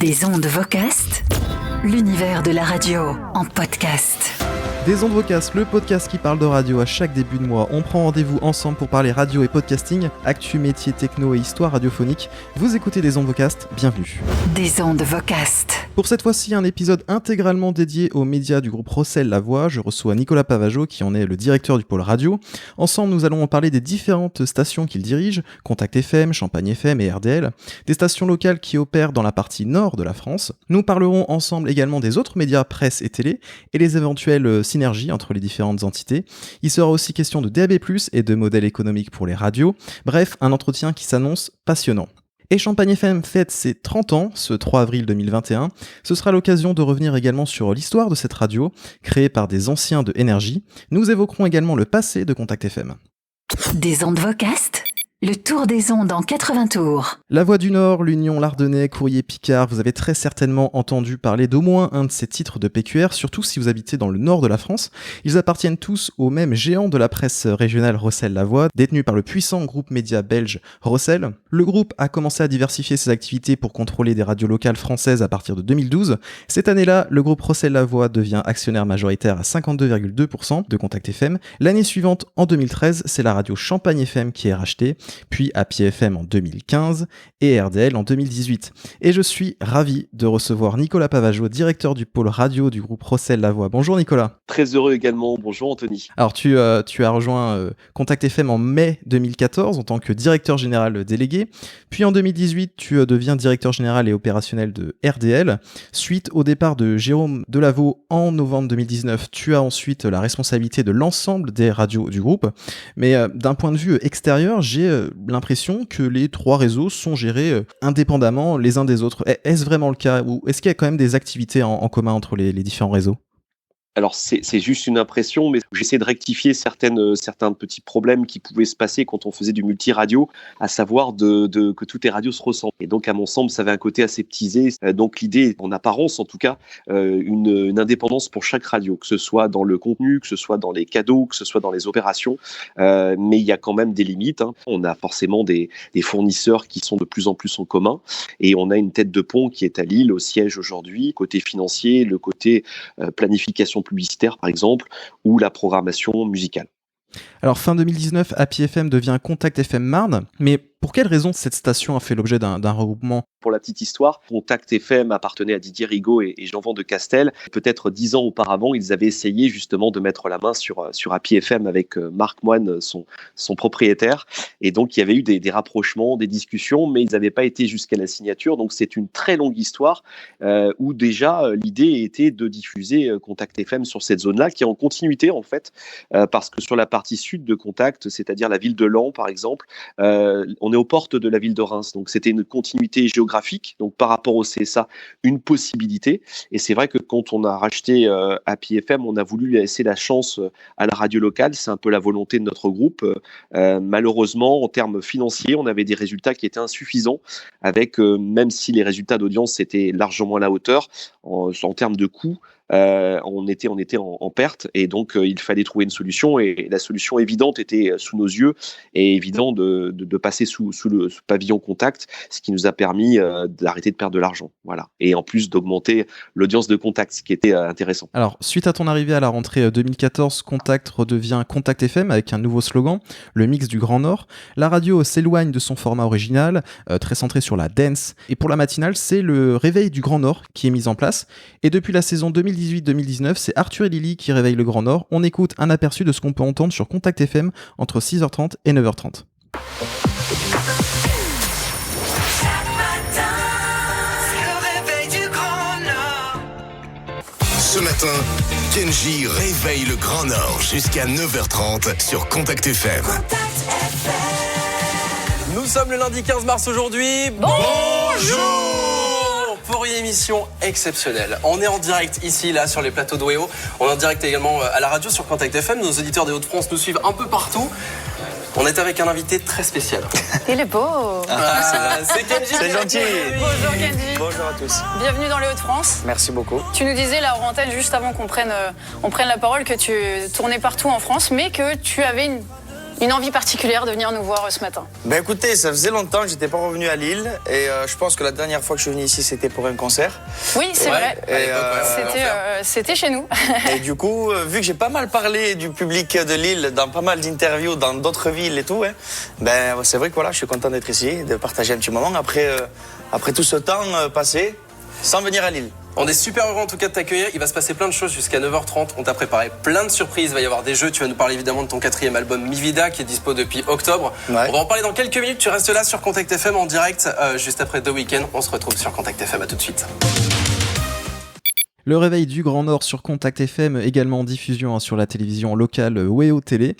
Des ondes Vocast, l'univers de la radio en podcast. Des ondes Vocast, le podcast qui parle de radio à chaque début de mois. On prend rendez-vous ensemble pour parler radio et podcasting, actu, métier, techno et histoire radiophonique. Vous écoutez Des ondes Vocast, bienvenue. Des ondes Vocast. Pour cette fois-ci, un épisode intégralement dédié aux médias du groupe Rossel La Voix. Je reçois Nicolas Pavageau, qui en est le directeur du pôle radio. Ensemble, nous allons parler des différentes stations qu'il dirige, Contact FM, Champagne FM et RDL, des stations locales qui opèrent dans la partie nord de la France. Nous parlerons ensemble également des autres médias presse et télé et les éventuelles synergies entre les différentes entités. Il sera aussi question de DAB+, et de modèles économiques pour les radios. Bref, un entretien qui s'annonce passionnant. Et Champagne FM fête ses 30 ans, ce 3 avril 2021. Ce sera l'occasion de revenir également sur l'histoire de cette radio, créée par des anciens de Énergie. Nous évoquerons également le passé de Contact FM. Des ondes Vocast, le tour des ondes en 80 tours. La Voix du Nord, l'Union Lardonnais, Courrier Picard, vous avez très certainement entendu parler d'au moins un de ces titres de PQR, surtout si vous habitez dans le nord de la France. Ils appartiennent tous au même géant de la presse régionale Rossel La Voix, détenu par le puissant groupe média belge Rossel. Le groupe a commencé à diversifier ses activités pour contrôler des radios locales françaises à partir de 2012. Cette année-là, le groupe Rossel La Voix devient actionnaire majoritaire à 52,2% de Contact FM. L'année suivante, en 2013, c'est la radio Champagne FM qui est rachetée, puis Happy FM en 2015 et RDL en 2018. Et je suis ravi de recevoir Nicolas Pavageau, directeur du pôle radio du groupe Rossel La Voix. Bonjour Nicolas. Très heureux également. Bonjour Anthony. Alors tu as rejoint Contact FM en mai 2014 en tant que directeur général délégué. Puis en 2018, tu deviens directeur général et opérationnel de RDL. Suite au départ de Jérôme Delaveau en novembre 2019, tu as ensuite la responsabilité de l'ensemble des radios du groupe. Mais d'un point de vue extérieur, j'ai l'impression que les trois réseaux sont gérés indépendamment les uns des autres. Est-ce vraiment le cas ou est-ce qu'il y a quand même des activités en commun entre les différents réseaux ? Alors c'est juste une impression, mais j'essaie de rectifier certains petits problèmes qui pouvaient se passer quand on faisait du multi-radio, à savoir que toutes les radios se ressemblent. Et donc à mon sens, ça avait un côté aseptisé. Donc l'idée, en apparence en tout cas, une indépendance pour chaque radio, que ce soit dans le contenu, que ce soit dans les cadeaux, que ce soit dans les opérations. Mais il y a quand même des limites. On a forcément des fournisseurs qui sont de plus en plus en commun, et on a une tête de pont qui est à Lille, au siège aujourd'hui. Côté financier, le côté planification publicitaire par exemple, ou la programmation musicale. Alors fin 2019, Happy FM devient Contact FM Marne, mais pour quelle raison cette station a fait l'objet d'un regroupement ? Pour la petite histoire, Contact FM appartenait à Didier Rigaud et Jean-Van de Castel. Peut-être 10 ans auparavant, ils avaient essayé justement de mettre la main sur Happy FM avec Marc Moine, son propriétaire. Et donc, il y avait eu des rapprochements, des discussions, mais ils n'avaient pas été jusqu'à la signature. Donc, c'est une très longue histoire où déjà, l'idée était de diffuser Contact FM sur cette zone-là, qui est en continuité en fait, parce que sur la partie sud de Contact, c'est-à-dire la ville de Laon par exemple, on est aux portes de la ville de Reims. Donc, c'était une continuité géographique. Donc, par rapport au CSA, une possibilité. Et c'est vrai que quand on a racheté Happy FM, on a voulu laisser la chance à la radio locale. C'est un peu la volonté de notre groupe. Malheureusement, en termes financiers, on avait des résultats qui étaient insuffisants, avec, même si les résultats d'audience étaient largement à la hauteur, en termes de coûts, on était en perte, et donc il fallait trouver une solution, et la solution évidente était sous nos yeux, et évident de passer sous le pavillon Contact, ce qui nous a permis d'arrêter de perdre de l'argent, voilà, et en plus d'augmenter l'audience de Contact, ce qui était intéressant. Alors suite à ton arrivée à la rentrée 2014, Contact redevient Contact FM avec un nouveau slogan, le mix du Grand Nord. La radio s'éloigne de son format original, très centré sur la dance, et pour la matinale, c'est le réveil du Grand Nord qui est mis en place, et depuis la saison 2018-2019, c'est Arthur et Lily qui réveillent le Grand Nord. On écoute un aperçu de ce qu'on peut entendre sur Contact FM entre 6h30 et 9h30. Ce matin, Kenji réveille le Grand Nord jusqu'à 9h30 sur Contact FM. Nous sommes le lundi 15 mars aujourd'hui. Bonjour pour une émission exceptionnelle. On est en direct ici, là, sur les plateaux d'Oeo. On est en direct également à la radio sur Contact FM. Nos auditeurs des Hauts-de-France nous suivent un peu partout. On est avec un invité très spécial. Il est beau. C'est Kenji. C'est gentil. Bonjour Kenji. Bonjour à tous. Bienvenue dans les Hauts-de-France. Merci beaucoup. Tu nous disais là en antenne juste avant qu'on prenne la parole que tu tournais partout en France, mais que tu avais une Une envie particulière de venir nous voir ce matin? Ben écoutez, ça faisait longtemps que j'étais pas revenu à Lille et je pense que la dernière fois que je suis venu ici, c'était pour un concert. Oui, c'est vrai. Et, C'était chez nous. et du coup, vu que j'ai pas mal parlé du public de Lille dans pas mal d'interviews dans d'autres villes et tout, ben c'est vrai que voilà, je suis content d'être ici, de partager un petit moment après tout ce temps passé sans venir à Lille. On est super heureux en tout cas de t'accueillir. Il va se passer plein de choses jusqu'à 9h30. On t'a préparé plein de surprises. Il va y avoir des jeux. Tu vas nous parler évidemment de ton 4e album Mi Vida qui est dispo depuis octobre. Ouais. On va en parler dans quelques minutes. Tu restes là sur Contact FM en direct juste après The Weeknd. On se retrouve sur Contact FM. À tout de suite. Le réveil du Grand Nord sur Contact FM, également en diffusion sur la télévision locale WEO Télé,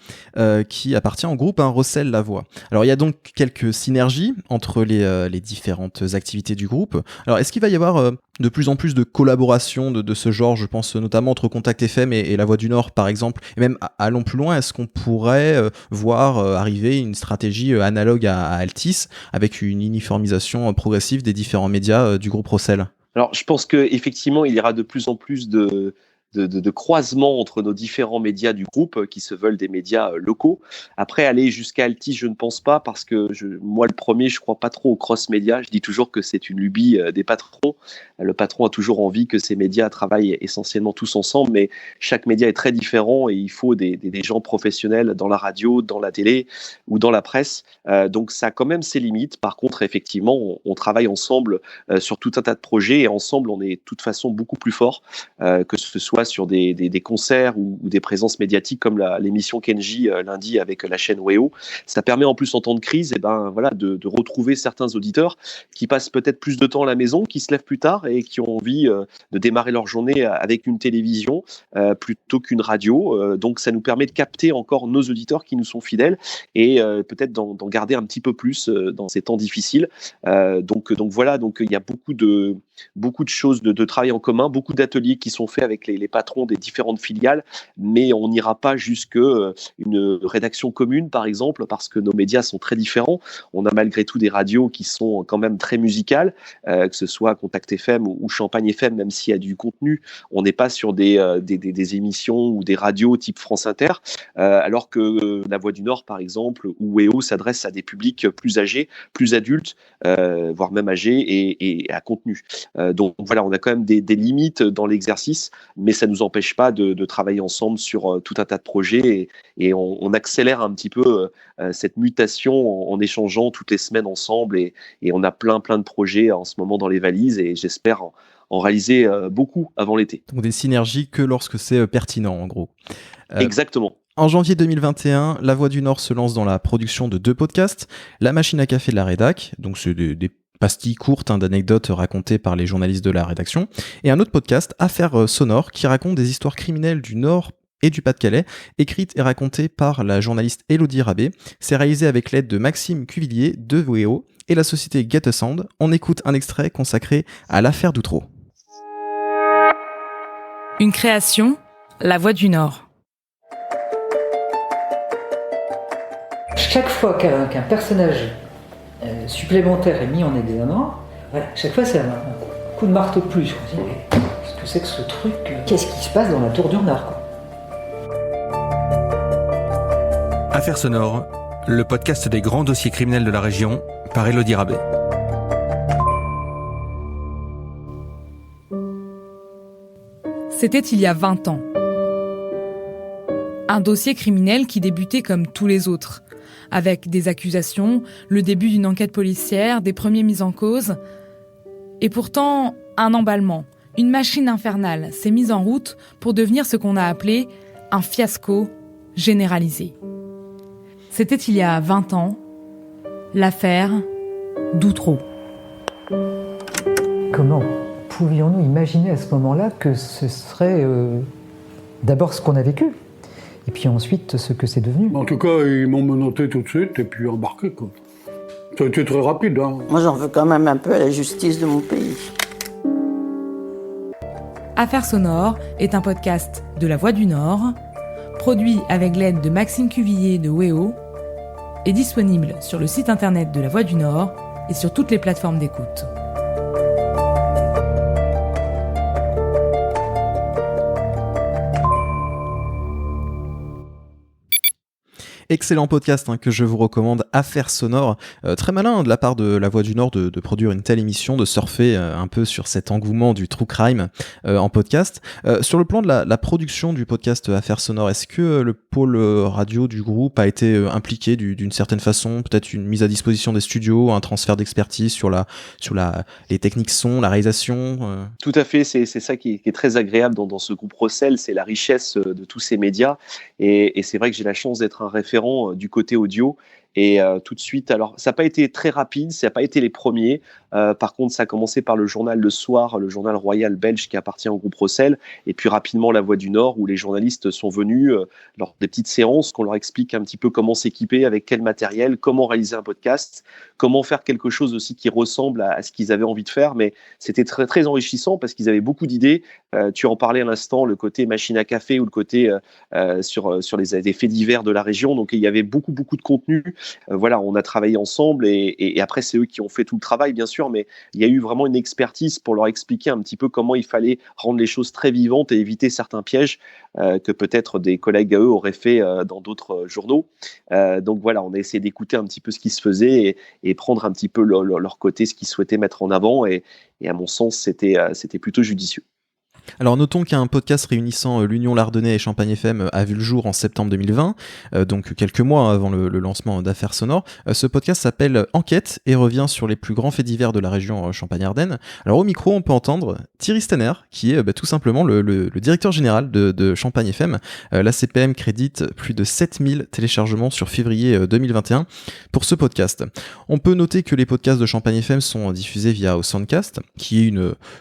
qui appartient au groupe Rossel-Lavoie. Alors il y a donc quelques synergies entre les différentes activités du groupe. Alors est-ce qu'il va y avoir de plus en plus de collaborations de ce genre, je pense notamment entre Contact FM et La Voix du Nord par exemple, et même allons plus loin, est-ce qu'on pourrait voir arriver une stratégie analogue à Altis avec une uniformisation progressive des différents médias du groupe Rossel ? Alors, je pense qu'effectivement, il y aura de plus en plus de croisements entre nos différents médias du groupe qui se veulent des médias locaux. Après, aller jusqu'à Altis, je ne pense pas parce que moi, le premier, je crois pas trop aux cross-médias. Je dis toujours que c'est une lubie des patrons. Le patron a toujours envie que ces médias travaillent essentiellement tous ensemble, mais chaque média est très différent et il faut des gens professionnels dans la radio, dans la télé ou dans la presse. Donc, ça a quand même ses limites. Par contre, effectivement, on travaille ensemble sur tout un tas de projets et ensemble, on est de toute façon beaucoup plus fort, que ce soit sur des concerts ou des présences médiatiques comme l'émission Kenji lundi avec la chaîne WEO. Ça permet en plus en temps de crise de retrouver certains auditeurs qui passent peut-être plus de temps à la maison, qui se lèvent plus tard et qui ont envie de démarrer leur journée avec une télévision plutôt qu'une radio. Donc ça nous permet de capter encore nos auditeurs qui nous sont fidèles et peut-être d'en garder un petit peu plus dans ces temps difficiles. Donc il y a beaucoup de choses de travail en commun, beaucoup d'ateliers qui sont faits avec les patrons des différentes filiales, mais on n'ira pas jusque une rédaction commune, par exemple, parce que nos médias sont très différents. On a malgré tout des radios qui sont quand même très musicales, que ce soit Contact FM ou Champagne FM, même s'il y a du contenu. On n'est pas sur des émissions ou des radios type France Inter, alors que La Voix du Nord, par exemple, ou WEO s'adresse à des publics plus âgés, plus adultes, voire même âgés et à contenu. Donc voilà, on a quand même des limites dans l'exercice, mais ça ne nous empêche pas de travailler ensemble sur tout un tas de projets et on accélère un petit peu cette mutation en échangeant toutes les semaines ensemble et on a plein de projets en ce moment dans les valises et j'espère en réaliser beaucoup avant l'été. Donc des synergies que lorsque c'est pertinent en gros. Exactement. En janvier 2021, La Voix du Nord se lance dans la production de 2 podcasts, La Machine à café de la rédac, donc c'est des pastilles courtes d'anecdotes racontées par les journalistes de la rédaction, et un autre podcast, Affaires sonores, qui raconte des histoires criminelles du Nord et du Pas-de-Calais, écrites et racontées par la journaliste Élodie Rabé. C'est réalisé avec l'aide de Maxime Cuvillier de WEO et la société Get a Sound. On écoute un extrait consacré à l'affaire d'Outreau. Une création, La Voix du Nord. Chaque fois qu'un personnage supplémentaire est mis en examen, chaque fois c'est un coup de marteau de plus. On se dit, qu'est-ce que c'est que ce truc? Qu'est-ce qui se passe dans la tour du Nord, quoi? Affaires sonores, le podcast des grands dossiers criminels de la région, par Élodie Rabé. C'était il y a 20 ans. Un dossier criminel qui débutait comme tous les autres, avec des accusations, le début d'une enquête policière, des premiers mises en cause. Et pourtant, un emballement, une machine infernale s'est mise en route pour devenir ce qu'on a appelé un fiasco généralisé. C'était il y a 20 ans, l'affaire d'Outreau. Comment pouvions-nous imaginer à ce moment-là que ce serait d'abord ce qu'on a vécu, et puis ensuite ce que c'est devenu? En tout cas, ils m'ont menotté tout de suite et puis embarqué, quoi. Ça a été très rapide, hein. Moi, j'en veux quand même un peu à la justice de mon pays. Affaires sonores est un podcast de La Voix du Nord, produit avec l'aide de Maxime Cuvillier de WEO, et disponible sur le site internet de La Voix du Nord et sur toutes les plateformes d'écoute. Excellent podcast que je vous recommande, Affaires sonores. Très malin de la part de La Voix du Nord de produire une telle émission, de surfer un peu sur cet engouement du true crime en podcast. Sur le plan de la production du podcast Affaires sonores, est-ce que le pôle radio du groupe a été impliqué d'une certaine façon, peut-être une mise à disposition des studios, un transfert d'expertise sur les techniques son, la réalisation Tout à fait, c'est ça qui est très agréable dans ce groupe Rossel, c'est la richesse de tous ces médias. Et c'est vrai que j'ai la chance d'être un référent du côté audio. Et tout de suite, alors ça n'a pas été très rapide, ça n'a pas été les premiers. Par contre, ça a commencé par le journal Le Soir, le journal royal belge qui appartient au groupe Rossel. Et puis rapidement, La Voix du Nord, où les journalistes sont venus lors des petites séances, qu'on leur explique un petit peu comment s'équiper, avec quel matériel, comment réaliser un podcast, comment faire quelque chose aussi qui ressemble à ce qu'ils avaient envie de faire. Mais c'était très, très enrichissant parce qu'ils avaient beaucoup d'idées. Tu en parlais à l'instant, le côté machine à café ou le côté sur des faits divers de la région. Donc il y avait beaucoup de contenu. Voilà, on a travaillé ensemble et après c'est eux qui ont fait tout le travail bien sûr, mais il y a eu vraiment une expertise pour leur expliquer un petit peu comment il fallait rendre les choses très vivantes et éviter certains pièges que peut-être des collègues à eux auraient fait dans d'autres journaux. Donc voilà, on a essayé d'écouter un petit peu ce qui se faisait et prendre un petit peu leur côté, ce qu'ils souhaitaient mettre en avant et à mon sens c'était plutôt judicieux. Alors notons qu'un podcast réunissant l'Union Lardonnais et Champagne FM a vu le jour en septembre 2020, donc quelques mois avant le lancement d'Affaires sonores. Ce podcast s'appelle Enquête et revient sur les plus grands faits divers de la région Champagne-Ardenne. Alors au micro, on peut entendre Thierry Stenner, qui est tout simplement le directeur général de Champagne FM. La CPM crédite plus de 7000 téléchargements sur février 2021 pour ce podcast. On peut noter que les podcasts de Champagne FM sont diffusés via Soundcast, qui est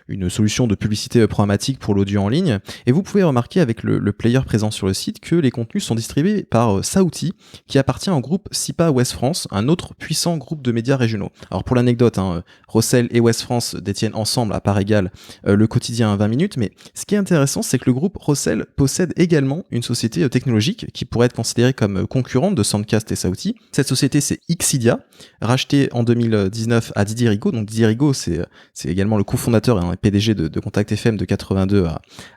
une solution de publicité programmatique pour l'audio en ligne, et vous pouvez remarquer avec le player présent sur le site que les contenus sont distribués par Saouti, qui appartient au groupe SIPA Ouest France, un autre puissant groupe de médias régionaux. Alors pour l'anecdote, Rossel et Ouest France détiennent ensemble à part égale le quotidien 20 minutes, mais ce qui est intéressant, c'est que le groupe Rossel possède également une société technologique qui pourrait être considérée comme concurrente de Soundcast et Saouti. Cette société, c'est Xidia, rachetée en 2019 à Didier Rigaud. Donc Didier Rigaud, c'est également le cofondateur et PDG de Contact FM de 82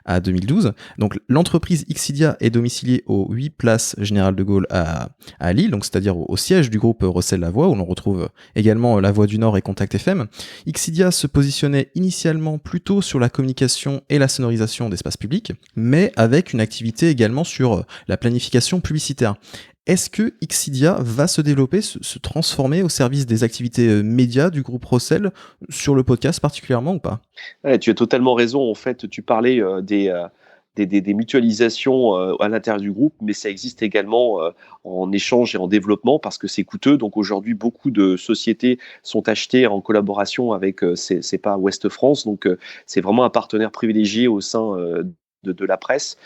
à 2012. Donc l'entreprise Xidia est domiciliée au 8 Place Général de Gaulle à Lille, donc c'est-à-dire au siège du groupe Rossel La Voix, où l'on retrouve également La Voix du Nord et Contact FM. Xidia se positionnait initialement plutôt sur la communication et la sonorisation d'espaces publics, mais avec une activité également sur la planification publicitaire. Est-ce que Xidia va se développer, se transformer au service des activités médias du groupe Rossel, sur le podcast particulièrement ou pas ? Ouais, tu as totalement raison. En fait, tu parlais des mutualisations à l'intérieur du groupe, mais ça existe également en échange et en développement parce que c'est coûteux. Donc aujourd'hui, beaucoup de sociétés sont achetées en collaboration avec SIPA Ouest France. Donc c'est vraiment un partenaire privilégié au sein de la presse.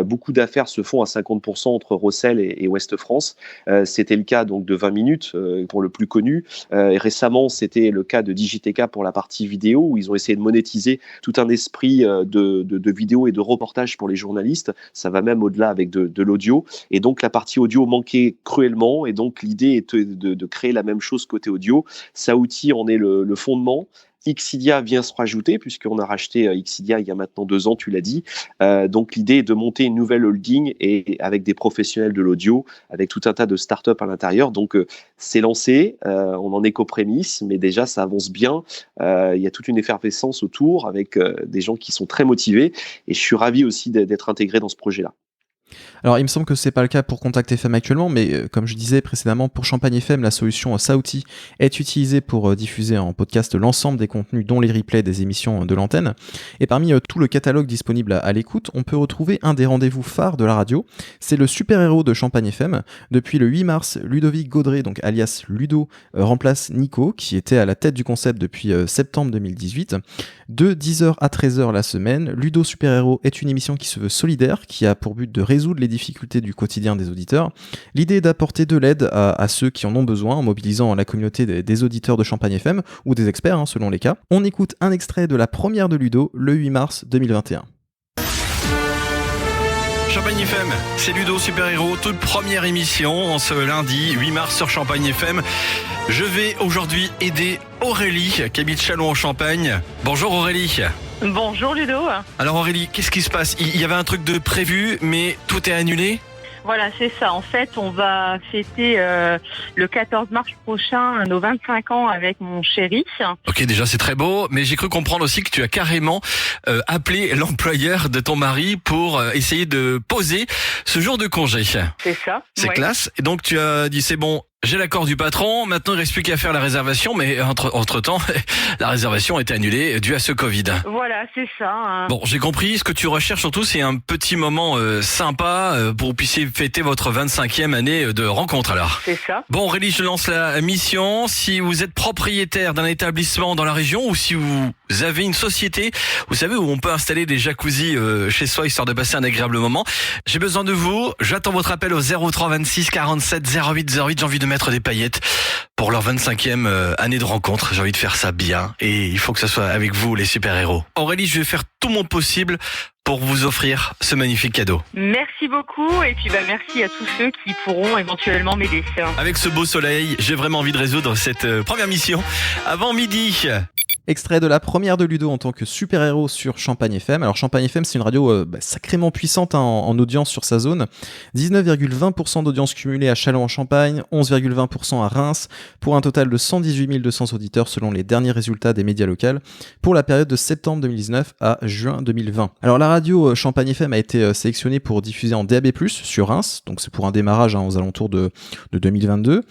Beaucoup d'affaires se font à 50% entre Rossel et Ouest France. C'était le cas donc de 20 minutes pour le plus connu. Et récemment, c'était le cas de Digiteka pour la partie vidéo où ils ont essayé de monétiser tout un esprit de vidéo et de reportage pour les journalistes. Ça va même au-delà avec de l'audio. Et donc la partie audio manquait cruellement. Et donc l'idée est de créer la même chose côté audio. Saouti en est le fondement. Xidia vient se rajouter puisqu'on a racheté Xidia il y a maintenant 2 ans, tu l'as dit. Donc l'idée est de monter une nouvelle holding et avec des professionnels de l'audio, avec tout un tas de startups à l'intérieur. Donc c'est lancé, on en est qu'aux prémices, mais déjà ça avance bien. Il y a toute une effervescence autour avec des gens qui sont très motivés et je suis ravi aussi d'être intégré dans ce projet-là. Alors il me semble que c'est pas le cas pour Contact FM actuellement, mais comme je disais précédemment, pour Champagne FM, la solution Saouti est utilisée pour diffuser en podcast l'ensemble des contenus, dont les replays des émissions de l'antenne. Et parmi tout le catalogue disponible à l'écoute, on peut retrouver un des rendez-vous phares de la radio, c'est le super-héros de Champagne FM. Depuis le 8 mars, Ludovic Gaudré, donc alias Ludo, remplace Nico, qui était à la tête du concept depuis septembre 2018. De 10h à 13h la semaine, Ludo Super-héros est une émission qui se veut solidaire, qui a pour but de résoudre les difficultés du quotidien des auditeurs. L'idée est d'apporter de l'aide à ceux qui en ont besoin en mobilisant la communauté des auditeurs de Champagne FM ou des experts selon les cas. On écoute un extrait de la première de Ludo le 8 mars 2021. Champagne FM, c'est Ludo Super-héros, toute première émission en ce lundi 8 mars sur Champagne FM. Je vais aujourd'hui aider Aurélie qui habite Châlons en Champagne. Bonjour Aurélie. Bonjour Ludo. Alors Aurélie, qu'est-ce qui se passe ? Il y avait un truc de prévu, mais tout est annulé ? Voilà, c'est ça. En fait, on va fêter le 14 mars prochain nos 25 ans avec mon chéri. Ok, déjà c'est très beau, mais j'ai cru comprendre aussi que tu as carrément appelé l'employeur de ton mari pour essayer de poser ce jour de congé. C'est ça. C'est ouais. classe. Et donc tu as dit c'est bon, j'ai l'accord du patron, maintenant il reste plus qu'à faire la réservation, mais entre-temps, la réservation a été annulée due à ce Covid. Voilà, c'est ça. Hein. Bon, j'ai compris, ce que tu recherches surtout, c'est un petit moment sympa pour que vous puissiez fêter votre 25e année de rencontre alors. C'est ça. Bon Aurélie, je lance la mission. Si vous êtes propriétaire d'un établissement dans la région ou si vous avez une société, vous savez, où on peut installer des jacuzzis chez soi histoire de passer un agréable moment, j'ai besoin de vous. J'attends votre appel au 03 26 47 08 08. J'ai envie de mettre des paillettes pour leur 25e année de rencontre. J'ai envie de faire ça bien et il faut que ça soit avec vous les super-héros. Aurélie, je vais faire tout mon possible pour vous offrir ce magnifique cadeau. Merci beaucoup et puis merci à tous ceux qui pourront éventuellement m'aider. Avec ce beau soleil, j'ai vraiment envie de résoudre cette première mission avant midi. Extrait de la première de Ludo en tant que super-héros sur Champagne FM. Alors Champagne FM, c'est une radio sacrément puissante en audience sur sa zone. 19,20% d'audience cumulée à Châlons-en-Champagne, 11,20% à Reims, pour un total de 118 200 auditeurs selon les derniers résultats des médias locaux pour la période de septembre 2019 à juin 2020. Alors la radio Champagne FM a été sélectionnée pour diffuser en DAB+, sur Reims, donc c'est pour un démarrage aux alentours de 2022.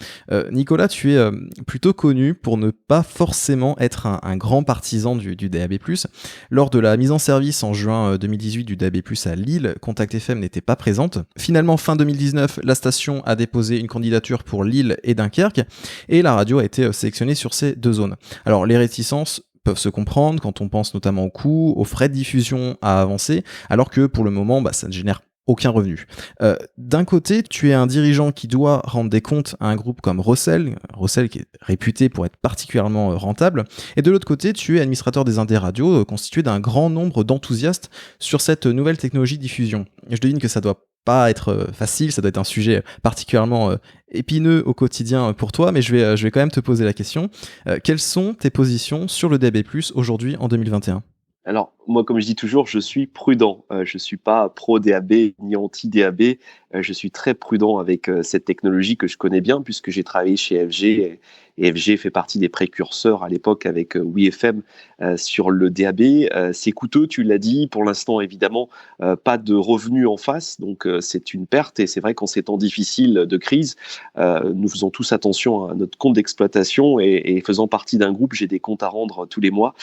Nicolas, tu es plutôt connu pour ne pas forcément être un grand partisan du DAB+. Lors de la mise en service en juin 2018 du DAB+, à Lille, Contact FM n'était pas présente. Finalement, fin 2019, la station a déposé une candidature pour Lille et Dunkerque, et la radio a été sélectionnée sur ces deux zones. Alors, les réticences peuvent se comprendre quand on pense notamment aux coûts, aux frais de diffusion à avancer, alors que pour le moment, ça ne génère aucun revenu. D'un côté, tu es un dirigeant qui doit rendre des comptes à un groupe comme Rossel qui est réputé pour être particulièrement rentable, et de l'autre côté, tu es administrateur des indés radios, constitué d'un grand nombre d'enthousiastes sur cette nouvelle technologie de diffusion. Je devine que ça doit pas être facile, ça doit être un sujet particulièrement épineux au quotidien pour toi, mais je vais quand même te poser la question. Quelles sont tes positions sur le DAB+, aujourd'hui en 2021 ? Alors, moi, comme je dis toujours, je suis prudent. Je suis pas pro DAB ni anti DAB. Je suis très prudent avec cette technologie que je connais bien puisque j'ai travaillé chez FG et FG fait partie des précurseurs à l'époque avec WeFM sur le DAB. C'est coûteux, tu l'as dit. Pour l'instant, évidemment, pas de revenus en face, donc c'est une perte. Et c'est vrai qu'en ces temps difficiles de crise, nous faisons tous attention à notre compte d'exploitation et faisant partie d'un groupe, j'ai des comptes à rendre tous les mois.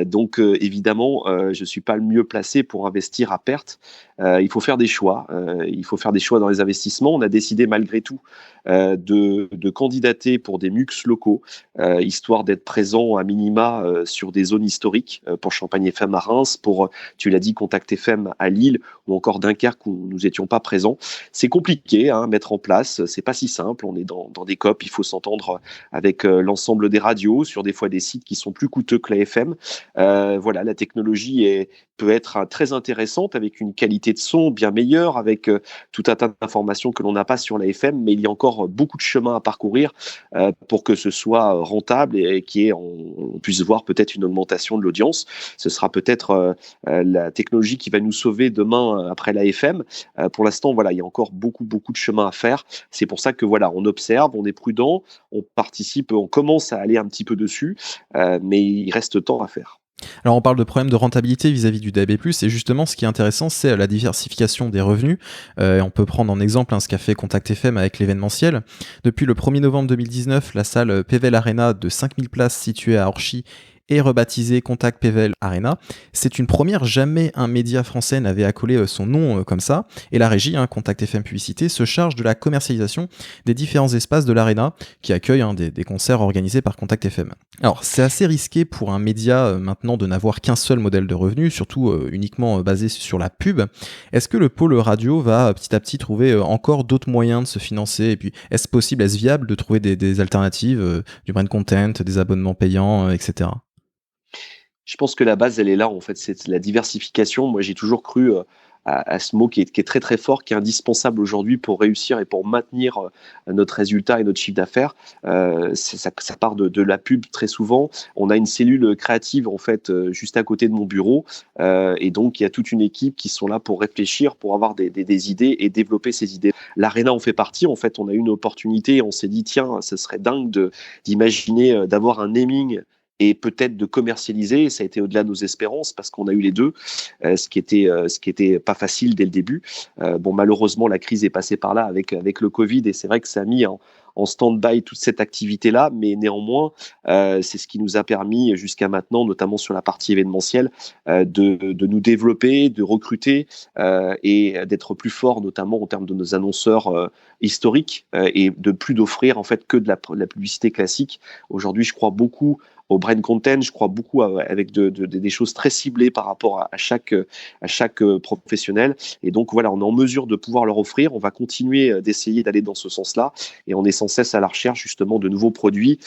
Donc évidemment, je suis pas le mieux placé pour investir à perte. Il faut faire des choix. Il faut faire des choix dans les investissements. On a décidé malgré tout de candidater pour des MUX locaux, histoire d'être présent à minima sur des zones historiques pour Champagne FM à Reims, pour, tu l'as dit, Contact FM à Lille ou encore Dunkerque où nous n'étions pas présents. C'est compliqué à mettre en place, c'est pas si simple. On est dans des COP, il faut s'entendre avec l'ensemble des radios sur des fois des sites qui sont plus coûteux que la FM. Voilà, la technologie peut être très intéressante avec une qualité de son bien meilleure, avec tout un tas d'informations que l'on n'a pas sur la FM, mais il y a encore beaucoup de chemin à parcourir pour que ce soit rentable et qu'on puisse voir peut-être une augmentation de l'audience. Ce sera peut-être la technologie qui va nous sauver demain après la FM. Pour l'instant, voilà, il y a encore beaucoup de chemin à faire. C'est pour ça que voilà, on observe, on est prudent, on participe, on commence à aller un petit peu dessus, mais il reste temps à faire. Alors on parle de problème de rentabilité vis-à-vis du DAB+, et justement ce qui est intéressant c'est la diversification des revenus. On peut prendre en exemple ce qu'a fait Contact FM avec l'événementiel. Depuis le 1er novembre 2019, la salle Pével Arena de 5000 places située à Orchy est rebaptisé Contact Pével Arena. C'est une première, jamais un média français n'avait accolé son nom comme ça, et la régie, Contact FM Publicité, se charge de la commercialisation des différents espaces de l'Arena qui accueillent des concerts organisés par Contact FM. Alors c'est assez risqué pour un média maintenant de n'avoir qu'un seul modèle de revenu, surtout uniquement basé sur la pub. Est-ce que le pôle radio va petit à petit trouver encore d'autres moyens de se financer, et puis est-ce viable de trouver des alternatives, du brand content, des abonnements payants, etc. Je pense que la base, elle est là, en fait, c'est la diversification. Moi, j'ai toujours cru à ce mot qui est très très fort, qui est indispensable aujourd'hui pour réussir et pour maintenir notre résultat et notre chiffre d'affaires. Ça part de la pub très souvent. On a une cellule créative en fait juste à côté de mon bureau, et donc il y a toute une équipe qui sont là pour réfléchir, pour avoir des idées et développer ces idées. L'Arena en fait partie. En fait, on a eu une opportunité, on s'est dit tiens, ce serait dingue d'imaginer d'avoir un naming et peut-être de commercialiser. Et ça a été au-delà de nos espérances parce qu'on a eu les deux, ce qui était pas facile dès le début. Malheureusement, la crise est passée par là avec le Covid, et c'est vrai que ça a mis en stand-by toute cette activité-là, mais néanmoins, c'est ce qui nous a permis jusqu'à maintenant, notamment sur la partie événementielle, de nous développer, de recruter et d'être plus fort, notamment en termes de nos annonceurs historiques, et de plus d'offrir en fait que de la publicité classique. Aujourd'hui, je crois beaucoup au brand content, je crois beaucoup avec des choses très ciblées par rapport à chaque professionnel. Et donc voilà, on est en mesure de pouvoir leur offrir. On va continuer d'essayer d'aller dans ce sens-là, et on est sans cesse à la recherche justement de nouveaux produits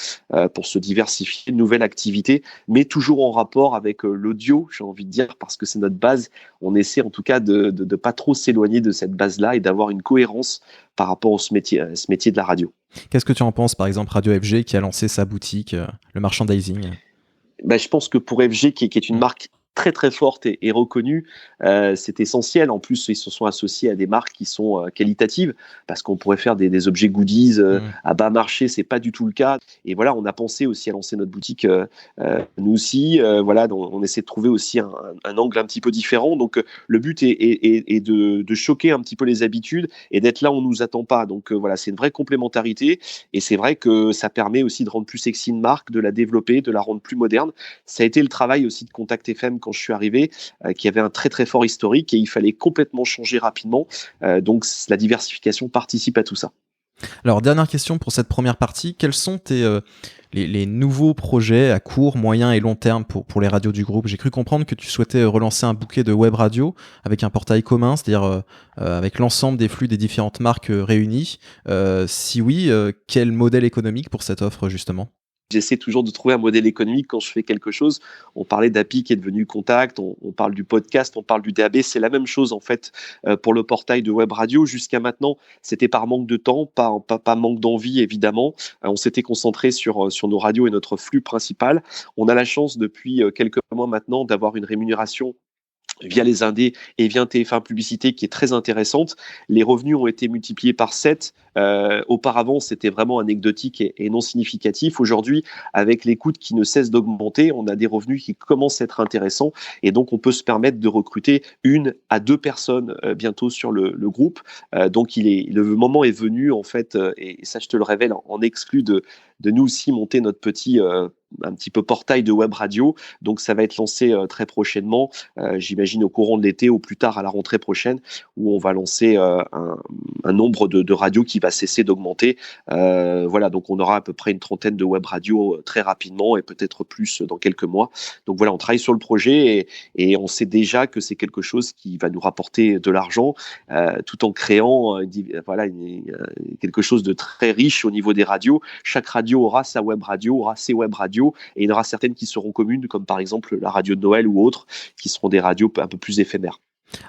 pour se diversifier, de nouvelles activités, mais toujours en rapport avec l'audio, j'ai envie de dire, parce que c'est notre base. On essaie en tout cas de pas trop s'éloigner de cette base-là et d'avoir une cohérence par rapport à ce métier de la radio. Qu'est-ce que tu en penses, par exemple, Radio FG qui a lancé sa boutique, le merchandising? Je pense que pour FG, qui est une marque très très forte et reconnue, c'est essentiel. En plus, ils se sont associés à des marques qui sont qualitatives, parce qu'on pourrait faire des objets goodies à bas marché, c'est pas du tout le cas. Et voilà, on a pensé aussi à lancer notre boutique, nous aussi. Voilà, donc on essaie de trouver aussi un angle un petit peu différent. Donc le but est de choquer un petit peu les habitudes et d'être là où on nous attend pas. Donc voilà, c'est une vraie complémentarité, et c'est vrai que ça permet aussi de rendre plus sexy une marque, de la développer, de la rendre plus moderne. Ça a été le travail aussi de Contact FM quand je suis arrivé, qui avait un très très fort historique, et il fallait complètement changer rapidement. Donc la diversification participe à tout ça. Alors, dernière question pour cette première partie. Quels sont les nouveaux projets à court, moyen et long terme pour les radios du groupe? J'ai cru comprendre que tu souhaitais relancer un bouquet de web radio avec un portail commun, c'est-à-dire avec l'ensemble des flux des différentes marques réunies. Si oui, quel modèle économique pour cette offre justement? J'essaie toujours de trouver un modèle économique quand je fais quelque chose. On parlait d'API qui est devenu Contact, on parle du podcast, on parle du DAB. C'est la même chose en fait pour le portail de web radio. Jusqu'à maintenant, c'était par manque de temps, pas manque d'envie évidemment. On s'était concentré sur nos radios et notre flux principal. On a la chance depuis quelques mois maintenant d'avoir une rémunération via les indés et via TF1 Publicité qui est très intéressante. Les revenus ont été multipliés par 7. Auparavant, c'était vraiment anecdotique et non significatif. Aujourd'hui, avec l'écoute qui ne cesse d'augmenter, on a des revenus qui commencent à être intéressants, et donc on peut se permettre de recruter 1 à 2 personnes bientôt sur le groupe. Donc le moment est venu en fait, et ça je te le révèle en exclu, de nous aussi monter notre petit un petit peu portail de web radio. Donc ça va être lancé très prochainement, j'imagine au courant de l'été ou plus tard à la rentrée prochaine, où on va lancer un nombre de radios qui va cesser d'augmenter. Voilà, donc on aura à peu près une trentaine de web radios très rapidement, et peut-être plus dans quelques mois. Donc voilà, on travaille sur le projet, et on sait déjà que c'est quelque chose qui va nous rapporter de l'argent, tout en créant quelque chose de très riche au niveau des radios. Chaque radio aura sa web radio, aura ses web radios, et il y en aura certaines qui seront communes, comme par exemple la radio de Noël ou autres, qui seront des radios un peu plus éphémères.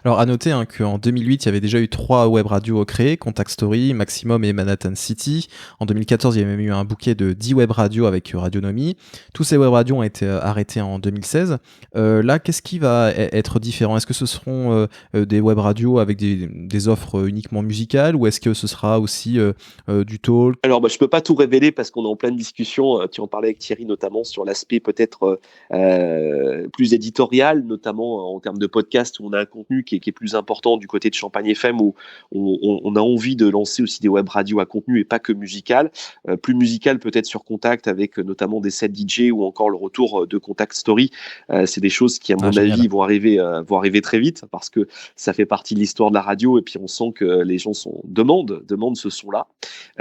Alors, à noter qu'en 2008, il y avait déjà eu 3 web radios créées, Contact Story, Maximum et Manhattan City. En 2014, il y a même eu un bouquet de 10 web radios avec Radionomie. Tous ces web radios ont été arrêtés en 2016. Là, qu'est-ce qui va être différent? Est-ce que ce seront des web radios avec des offres uniquement musicales, ou est-ce que ce sera aussi du talk? Alors, je peux pas tout révéler parce qu'on est en pleine discussion. Tu en parlais avec Thierry notamment sur l'aspect peut-être plus éditorial, notamment en termes de podcast, où on a un contenu qui est plus important du côté de Champagne FM, où on a envie de lancer aussi des web radios à contenu et pas que musical. Plus musical peut-être sur Contact, avec notamment des sets DJ ou encore le retour de Contact Story. C'est des choses qui, à mon avis, vont arriver très vite, parce que ça fait partie de l'histoire de la radio, et puis on sent que les gens demandent ce son-là.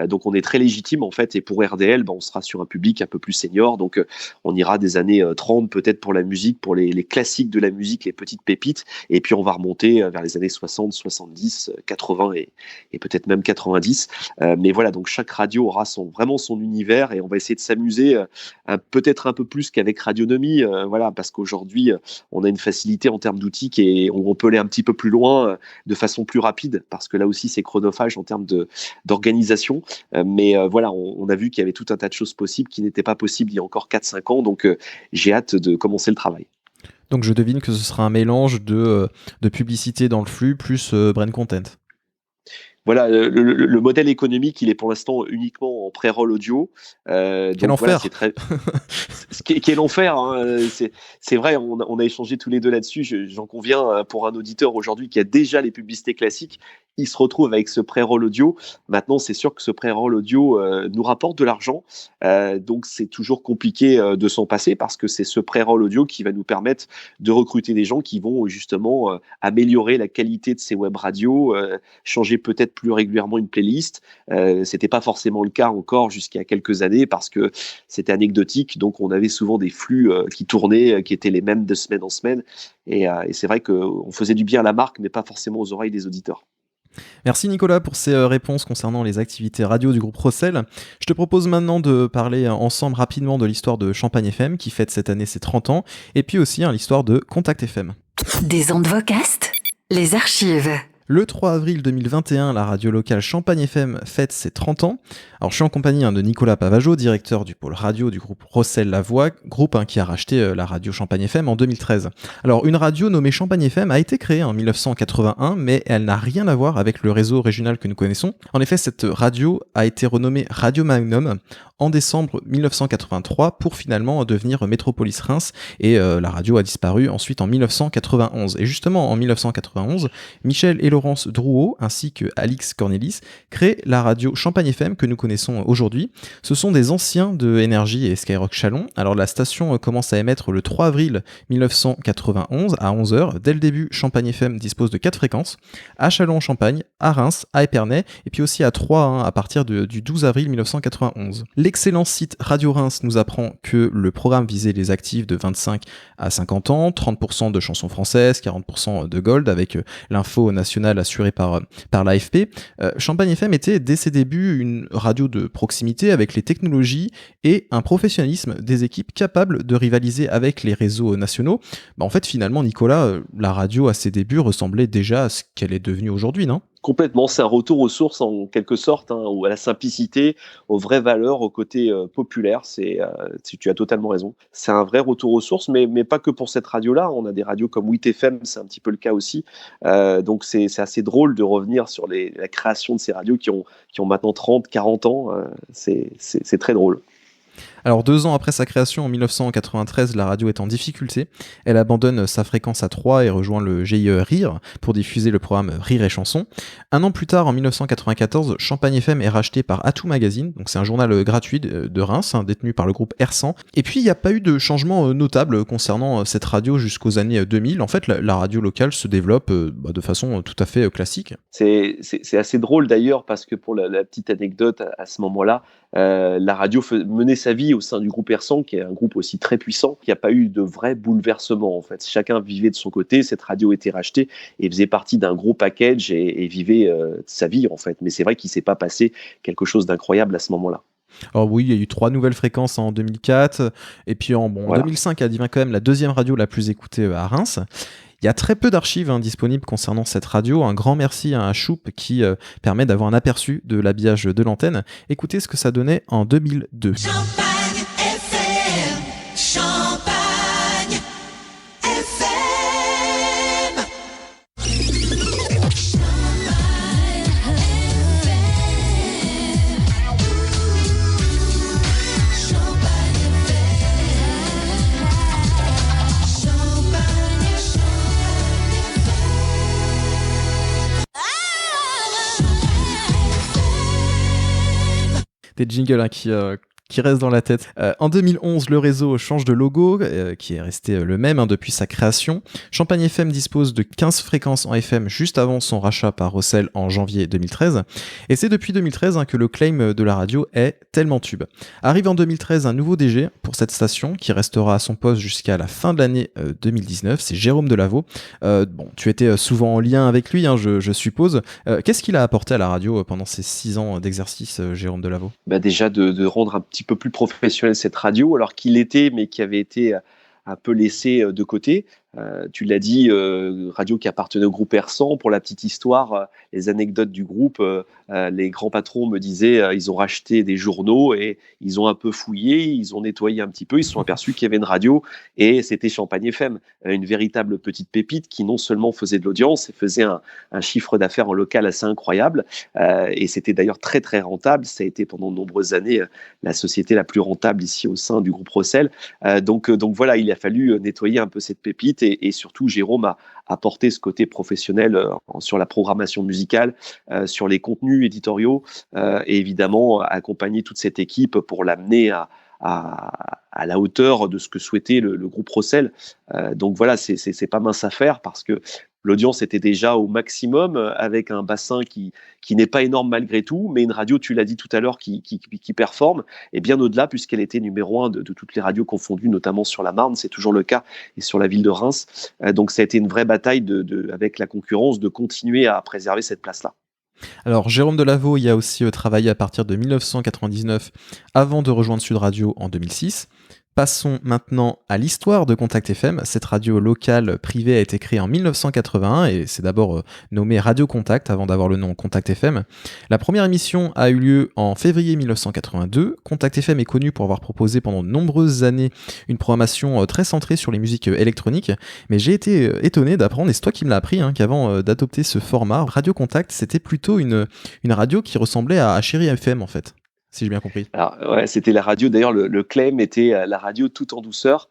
Donc on est très légitime en fait, et pour RDL, on sera sur un public un peu plus senior, donc on ira des années 30 peut-être pour la musique, pour les classiques de la musique, les petites pépites, et puis on va remonter vers les années 60, 70, 80 et peut-être même 90. Mais voilà, donc chaque radio aura vraiment son univers et on va essayer de s'amuser peut-être un peu plus qu'avec Radionomie, voilà, parce qu'aujourd'hui, on a une facilité en termes d'outils et on peut aller un petit peu plus loin de façon plus rapide, parce que là aussi, c'est chronophage en termes d'organisation. Mais voilà, on a vu qu'il y avait tout un tas de choses possibles qui n'étaient pas possibles il y a encore 4-5 ans, donc j'ai hâte de commencer le travail. Donc je devine que ce sera un mélange de publicité dans le flux plus brand content. Voilà, le modèle économique, il est pour l'instant uniquement en pré-roll audio. Quel enfer. Quel enfer, hein. C'est vrai, on a échangé tous les deux là-dessus. J'en conviens, pour un auditeur aujourd'hui qui a déjà les publicités classiques, il se retrouve avec ce pré-roll audio. Maintenant, c'est sûr que ce pré-roll audio nous rapporte de l'argent. Donc, c'est toujours compliqué de s'en passer, parce que c'est ce pré-roll audio qui va nous permettre de recruter des gens qui vont justement améliorer la qualité de ces web radios, changer peut-être plus régulièrement une playlist. C'était pas forcément le cas encore jusqu'à quelques années, parce que c'était anecdotique. Donc, on avait souvent des flux qui tournaient, qui étaient les mêmes de semaine en semaine. Et c'est vrai qu'on faisait du bien à la marque, mais pas forcément aux oreilles des auditeurs. Merci Nicolas pour ces réponses concernant les activités radio du groupe Rossel. Je te propose maintenant de parler ensemble rapidement de l'histoire de Champagne FM, qui fête cette année ses 30 ans, et puis aussi l'histoire de Contact FM. Des ondes vocastes, les archives. Le 3 avril 2021, la radio locale Champagne FM fête ses 30 ans. Alors je suis en compagnie de Nicolas Pavageau, directeur du pôle radio du groupe Rossel La Voix, groupe qui a racheté la radio Champagne FM en 2013. Alors une radio nommée Champagne FM a été créée en 1981, mais elle n'a rien à voir avec le réseau régional que nous connaissons. En effet, cette radio a été renommée Radio Magnum en décembre 1983 pour finalement devenir Métropolis Reims, et la radio a disparu ensuite en 1991. Et justement en 1991, Michel et Laurence Drouot ainsi que Alix Cornelis créent la radio Champagne FM que nous connaissons aujourd'hui. Ce sont des anciens de Énergie et Skyrock Chalon. Alors la station commence à émettre le 3 avril 1991 à 11h. Dès le début, Champagne FM dispose de 4 fréquences, à Châlons-en-Champagne, à Reims, à Épernay et puis aussi à Troyes à partir du 12 avril 1991. L'excellent site Radio Reims nous apprend que le programme visait les actifs de 25 à 50 ans, 30% de chansons françaises, 40% de gold, avec l'info nationale assurée par l'AFP. Champagne FM était dès ses débuts une radio de proximité avec les technologies et un professionnalisme des équipes capables de rivaliser avec les réseaux nationaux. En fait, finalement, Nicolas, la radio à ses débuts ressemblait déjà à ce qu'elle est devenue aujourd'hui, non ? Complètement, c'est un retour aux sources en quelque sorte, ou à la simplicité, aux vraies valeurs, au côté populaire. Tu as totalement raison. C'est un vrai retour aux sources, mais pas que pour cette radio-là. On a des radios comme 8FM, c'est un petit peu le cas aussi. Donc c'est assez drôle de revenir sur la création de ces radios qui ont maintenant 30, 40 ans. C'est très drôle. Alors 2 ans après sa création en 1993, la radio est en difficulté. Elle abandonne sa fréquence à Troyes et rejoint le GIE Rire pour diffuser le programme Rire et Chanson. 1 an plus tard, en 1994, Champagne FM est racheté par Atout Magazine, donc c'est un journal gratuit de Reims, détenu par le groupe R100. Et puis il n'y a pas eu de changement notable concernant cette radio jusqu'aux années 2000. En fait, la radio locale se développe de façon tout à fait classique. C'est assez drôle d'ailleurs, parce que pour la petite anecdote, à ce moment-là, la radio menait sa vie au sein du groupe R100, qui est un groupe aussi très puissant. Il n'y a pas eu de vrai bouleversement en fait. Chacun vivait de son côté, cette radio était rachetée et faisait partie d'un gros package et vivait sa vie en fait. Mais c'est vrai qu'il ne s'est pas passé quelque chose d'incroyable à ce moment-là. Alors oui, il y a eu 3 nouvelles fréquences en 2004, et puis en 2005, elle devient quand même la 2e radio la plus écoutée à Reims. Il y a très peu d'archives disponibles concernant cette radio. Un grand merci à Choup qui permet d'avoir un aperçu de l'habillage de l'antenne. Écoutez ce que ça donnait en 2002. Champagne FM, Champagne FM. Des jingles qui qui reste dans la tête. En 2011, le réseau change de logo, qui est resté le même depuis sa création. Champagne FM dispose de 15 fréquences en FM juste avant son rachat par Rossel en janvier 2013. Et c'est depuis 2013 que le claim de la radio est tellement tube. Arrive en 2013 un nouveau DG pour cette station qui restera à son poste jusqu'à la fin de l'année 2019. C'est Jérôme Delaveau. Tu étais souvent en lien avec lui, je suppose. Qu'est-ce qu'il a apporté à la radio pendant ces 6 ans d'exercice, Jérôme Delaveau ? Déjà de rendre un petit peu plus professionnelle cette radio, alors qu'il était, mais qui avait été un peu laissé de côté. Tu l'as dit, radio qui appartenait au groupe R100. Pour la petite histoire, les anecdotes du groupe, les grands patrons me disaient ils ont racheté des journaux et ils ont un peu fouillé, ils ont nettoyé un petit peu, ils se sont aperçus qu'il y avait une radio et c'était Champagne FM, une véritable petite pépite qui non seulement faisait de l'audience et faisait un chiffre d'affaires en local assez incroyable, et c'était d'ailleurs très très rentable. Ça a été pendant de nombreuses années la société la plus rentable ici au sein du groupe Rossel. Donc voilà, il a fallu nettoyer un peu cette pépite. Et surtout, Jérôme a apporté ce côté professionnel sur la programmation musicale, sur les contenus éditoriaux, et évidemment accompagner toute cette équipe pour l'amener à la hauteur de ce que souhaitait le groupe Rossel. Donc voilà, c'est pas mince à faire parce que l'audience était déjà au maximum avec un bassin qui n'est pas énorme malgré tout, mais une radio, tu l'as dit tout à l'heure, qui performe, et bien au-delà, puisqu'elle était numéro 1 de toutes les radios confondues, notamment sur la Marne, c'est toujours le cas, et sur la ville de Reims. Donc ça a été une vraie bataille avec la concurrence de continuer à préserver cette place-là. Alors, Jérôme Delaveau y a aussi travaillé à partir de 1999 avant de rejoindre Sud Radio en 2006. Passons maintenant à l'histoire de Contact FM. Cette radio locale privée a été créée en 1981 et c'est d'abord nommé Radio Contact avant d'avoir le nom Contact FM. La première émission a eu lieu en février 1982. Contact FM est connu pour avoir proposé pendant de nombreuses années une programmation très centrée sur les musiques électroniques. Mais j'ai été étonné d'apprendre, et c'est toi qui me l'as appris, qu'avant d'adopter ce format, Radio Contact, c'était plutôt une radio qui ressemblait à Chérie FM en fait. Si j'ai bien compris. Alors, ouais, c'était la radio, d'ailleurs, le claim était la radio tout en douceur.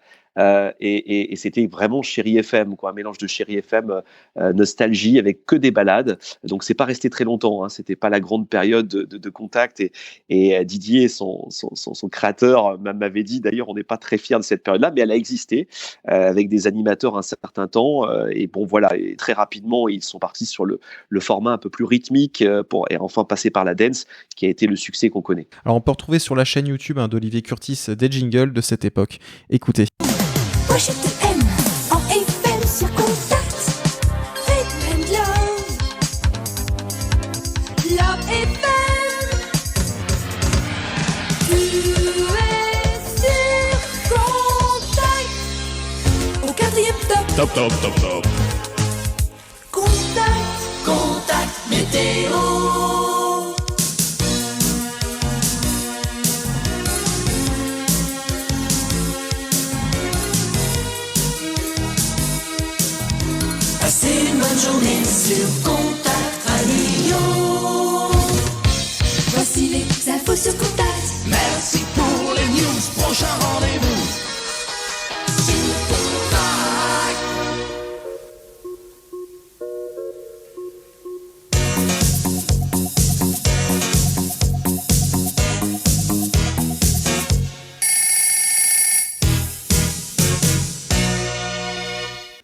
Et c'était vraiment Chérie FM, un mélange de Chérie FM, nostalgie avec que des ballades. Donc c'est pas resté très longtemps, c'était pas la grande période de Contact. Et Didier, son créateur, m'avait dit, d'ailleurs, on n'est pas très fiers de cette période-là, mais elle a existé avec des animateurs un certain temps. Et bon, voilà, et très rapidement, ils sont partis sur le format un peu plus rythmique et enfin passer par la dance, qui a été le succès qu'on connaît. Alors on peut retrouver sur la chaîne YouTube d'Olivier Curtis des jingles de cette époque. Écoutez. Moi je t'aime en FM sur Contact. Rhythm and Love. Love FM. Tu es sur Contact. Au 4e top. Top. Contact météo. Passez une bonne journée sur Contact Radio. Voici les infos sur Contact. Merci pour les news. Prochain rendez-vous sur Contact.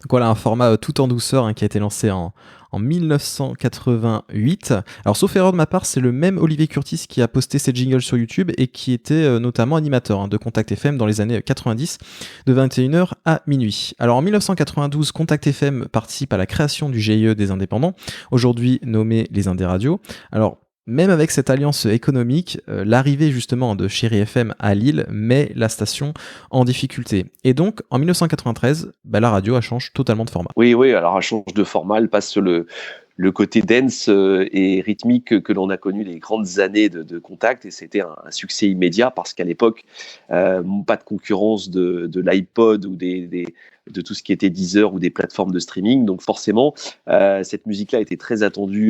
Voilà un format tout en douceur qui a été lancé en 1988. Alors sauf erreur de ma part, c'est le même Olivier Curtis qui a posté ses jingles sur YouTube et qui était notamment animateur de Contact FM dans les années 90 de 21h à minuit. Alors en 1992, Contact FM participe à la création du GIE des indépendants, aujourd'hui nommé les Indés Radio. Alors même avec cette alliance économique, l'arrivée justement de Chérie FM à Lille met la station en difficulté. Et donc, en 1993, la radio elle change totalement de format. Oui, alors elle change de format, elle passe sur le côté dance et rythmique que l'on a connu les grandes années de Contact, et c'était un succès immédiat parce qu'à l'époque, pas de concurrence de l'iPod ou de tout ce qui était Deezer ou des plateformes de streaming. Donc forcément, cette musique-là était très attendue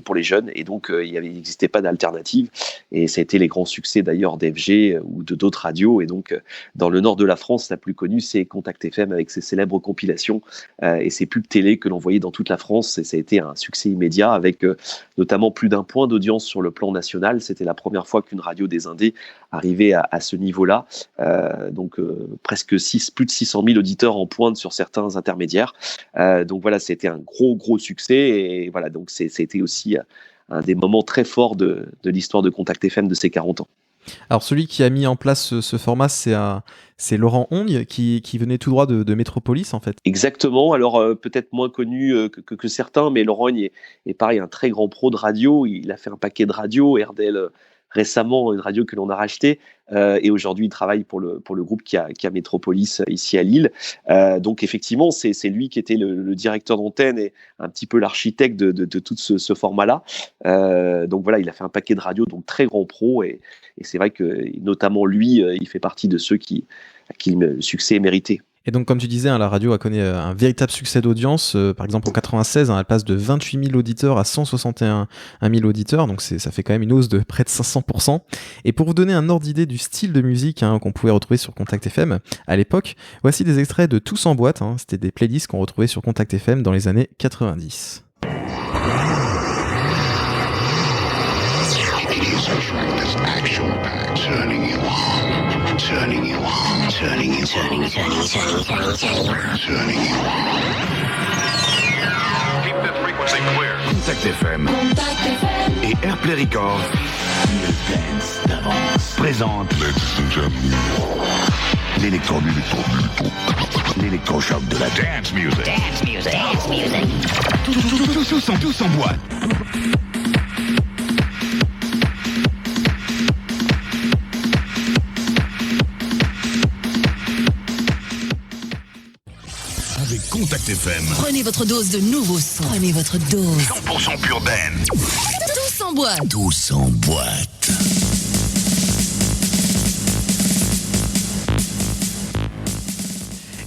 pour les jeunes, et donc il n'existait pas d'alternative. Et ça a été les grands succès d'ailleurs d'FG ou de d'autres radios. Et donc dans le nord de la France, la plus connue, c'est Contact FM avec ses célèbres compilations et ses pubs télé que l'on voyait dans toute la France. Et ça a été un succès immédiat avec notamment plus d'1 point d'audience sur le plan national. C'était la première fois qu'une radio des Indés arrivait à ce niveau-là. Donc presque plus de 600 000 auditeurs en pointe sur certains intermédiaires. Donc voilà, c'était un gros succès. Et voilà, donc c'était aussi un des moments très forts de l'histoire de Contact FM de ces 40 ans. Alors celui qui a mis en place ce format, c'est Laurent Ongue qui venait tout droit de Métropolis en fait. Exactement, alors peut-être moins connu que certains, mais Laurent Ongue est pareil, un très grand pro de radio. Il a fait un paquet de radios, RDL récemment, une radio que l'on a rachetée, et aujourd'hui il travaille pour le groupe qui a Métropolis ici à Lille. Donc effectivement, c'est lui qui était le directeur d'antenne et un petit peu l'architecte de tout ce format-là. Donc voilà, il a fait un paquet de radios, donc très grand pro, et c'est vrai que notamment lui, il fait partie de ceux à qui le succès est mérité. Et donc, comme tu disais, la radio a connu un véritable succès d'audience. Par exemple, en 96, elle passe de 28 000 auditeurs à 161 000 auditeurs. Donc, ça fait quand même une hausse de près de 500%. Et pour vous donner un ordre d'idée du style de musique qu'on pouvait retrouver sur Contact FM à l'époque, voici des extraits de Tous en boîte. C'était des playlists qu'on retrouvait sur Contact FM dans les années 90. Contact FM et Airplay Records présente l'électrochoc de la dance music. Tous en boîte. Avec Contact FM. Prenez votre dose de nouveaux sons. Prenez votre dose. 100% pure Ben. Tous en boîte. Tous en boîte.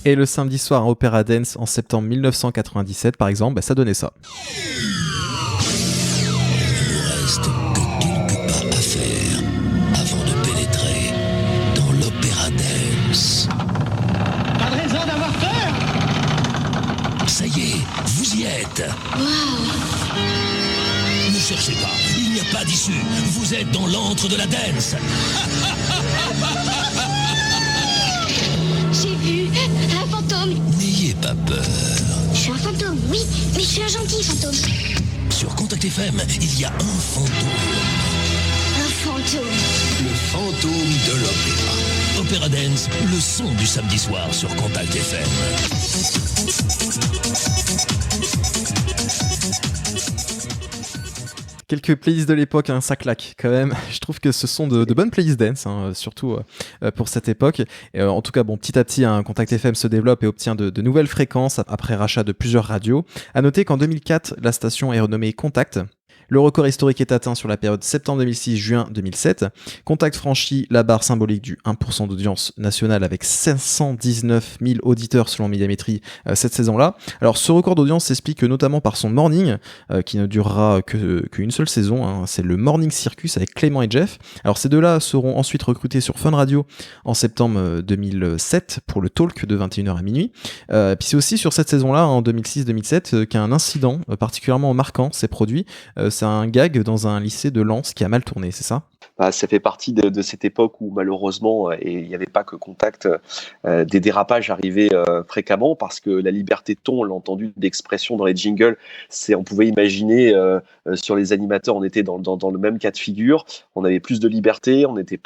Et le samedi soir à Opéra Dance en septembre 1997, par exemple, ça donnait ça. Il ne reste que quelques pas à faire avant de pénétrer dans l'Opéra Dance. Pas de raison d'avoir peur. Ça y est, vous y êtes. Ne cherchez pas, il n'y a pas d'issue. Vous êtes dans l'antre de la dance. J'ai vu un fantôme. N'ayez pas peur. Je suis un fantôme, oui, mais je suis un gentil fantôme. Sur Contact FM, il y a un fantôme. Un fantôme. Le fantôme de l'opéra. Opéra Dance, le son du samedi soir sur Contact FM. Quelques playlists de l'époque, ça claque quand même. Je trouve que ce sont de bonnes playlists dance, surtout pour cette époque. Et, en tout cas, petit à petit, Contact FM se développe et obtient de nouvelles fréquences après rachat de plusieurs radios. À noter qu'en 2004, la station est renommée Contact. Le record historique est atteint sur la période septembre 2006-juin 2007. Contact franchit la barre symbolique du 1% d'audience nationale avec 519 000 auditeurs selon Médiamétrie cette saison-là. Alors ce record d'audience s'explique notamment par son morning qui ne durera qu'une seule saison. C'est le Morning Circus avec Clément et Jeff. Alors ces deux-là seront ensuite recrutés sur Fun Radio en septembre 2007 pour le talk de 21h à minuit. Puis c'est aussi sur cette saison-là, en 2006-2007, qu'un incident particulièrement marquant s'est produit. C'est un gag dans un lycée de Lens qui a mal tourné, c'est ça ? Ça fait partie de cette époque où malheureusement, et il n'y avait pas que Contact, des dérapages arrivaient fréquemment parce que la liberté de ton, on l'a entendu d'expression dans les jingles, on pouvait imaginer sur les animateurs, on était dans le même cas de figure, on avait plus de liberté, on était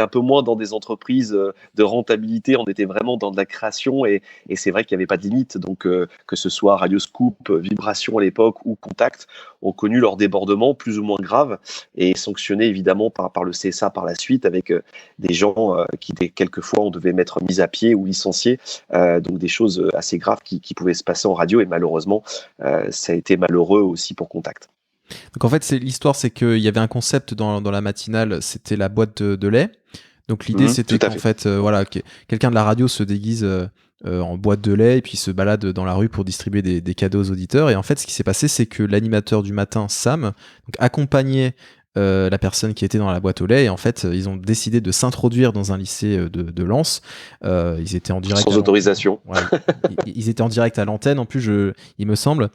un peu moins dans des entreprises de rentabilité, on était vraiment dans de la création et c'est vrai qu'il n'y avait pas de limite. Donc que ce soit Radio Scoop, Vibration à l'époque ou Contact, ont connu leur débordement plus ou moins grave et sanctionné évidemment par le CSA par la suite avec des gens qui quelquefois on devait mettre mis à pied ou licenciés, donc des choses assez graves qui pouvaient se passer en radio et malheureusement ça a été malheureux aussi pour Contact. Donc en fait l'histoire c'est qu'il y avait un concept dans la matinale, c'était la boîte de lait. Donc l'idée c'était qu'en fait quelqu'un de la radio se déguise en boîte de lait et puis se balade dans la rue pour distribuer des cadeaux aux auditeurs. Et en fait ce qui s'est passé c'est que l'animateur du matin, Sam, accompagnait la personne qui était dans la boîte au lait et en fait ils ont décidé de s'introduire dans un lycée de Lens. Ils étaient en direct sans autorisation. Ils étaient en direct à l'antenne en plus il me semble,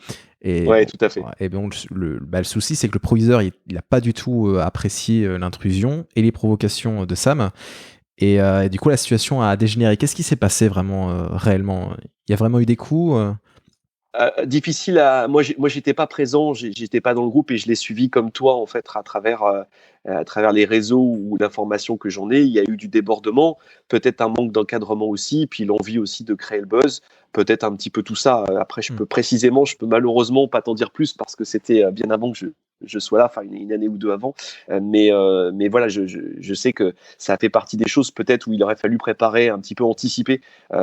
Ouais, tout à fait. Et donc, le souci, c'est que le proviseur, il n'a pas du tout apprécié l'intrusion et les provocations de Sam. Et du coup, la situation a dégénéré. Qu'est-ce qui s'est passé vraiment, réellement? Il y a vraiment eu des coups Difficile à. Moi, j'étais pas présent, j'étais pas dans le groupe et je l'ai suivi comme toi en fait à travers les réseaux ou l'information que j'en ai. Il y a eu du débordement, peut-être un manque d'encadrement aussi, puis l'envie aussi de créer le buzz, peut-être un petit peu tout ça. Après, je peux malheureusement pas t'en dire plus parce que c'était bien avant que je sois là, enfin une année ou deux avant. Mais voilà, je sais que ça a fait partie des choses peut-être où il aurait fallu préparer, un petit peu anticiper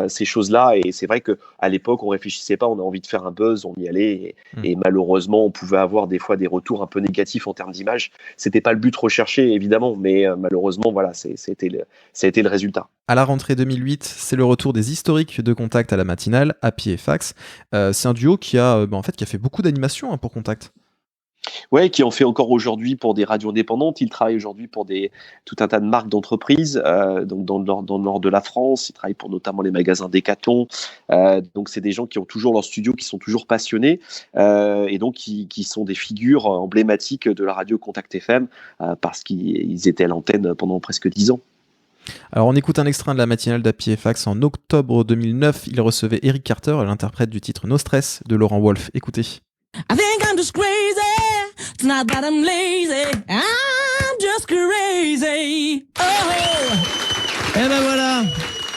ces choses-là. Et c'est vrai que à l'époque, on réfléchissait pas, on a envie de faire un buzz, on y allait. Et malheureusement, on pouvait avoir des fois des retours un peu négatifs en termes d'image. C'était pas le but recherché, évidemment, mais malheureusement, voilà, ça a été le résultat. À la rentrée 2008, c'est le retour des historiques de Contact à la matinale, Happy et Fax. C'est un duo qui a fait beaucoup d'animations pour Contact. Ouais, qui en fait encore aujourd'hui pour des radios indépendantes. Il travaille aujourd'hui pour tout un tas de marques d'entreprises, donc dans le nord de la France. Il travaille pour notamment les magasins Decathlon. Donc c'est des gens qui ont toujours leur studio, qui sont toujours passionnés et donc qui sont des figures emblématiques de la radio Contact FM parce qu'ils étaient à l'antenne pendant presque 10 ans. Alors on écoute un extrait de la matinale d'Happy et Fax. En octobre 2009, il recevait Eric Carter, l'interprète du titre No Stress de Laurent Wolf. Écoutez. I think I'm just crazy. It's not that I'm lazy. I'm just crazy. Oh. Eh ben voilà.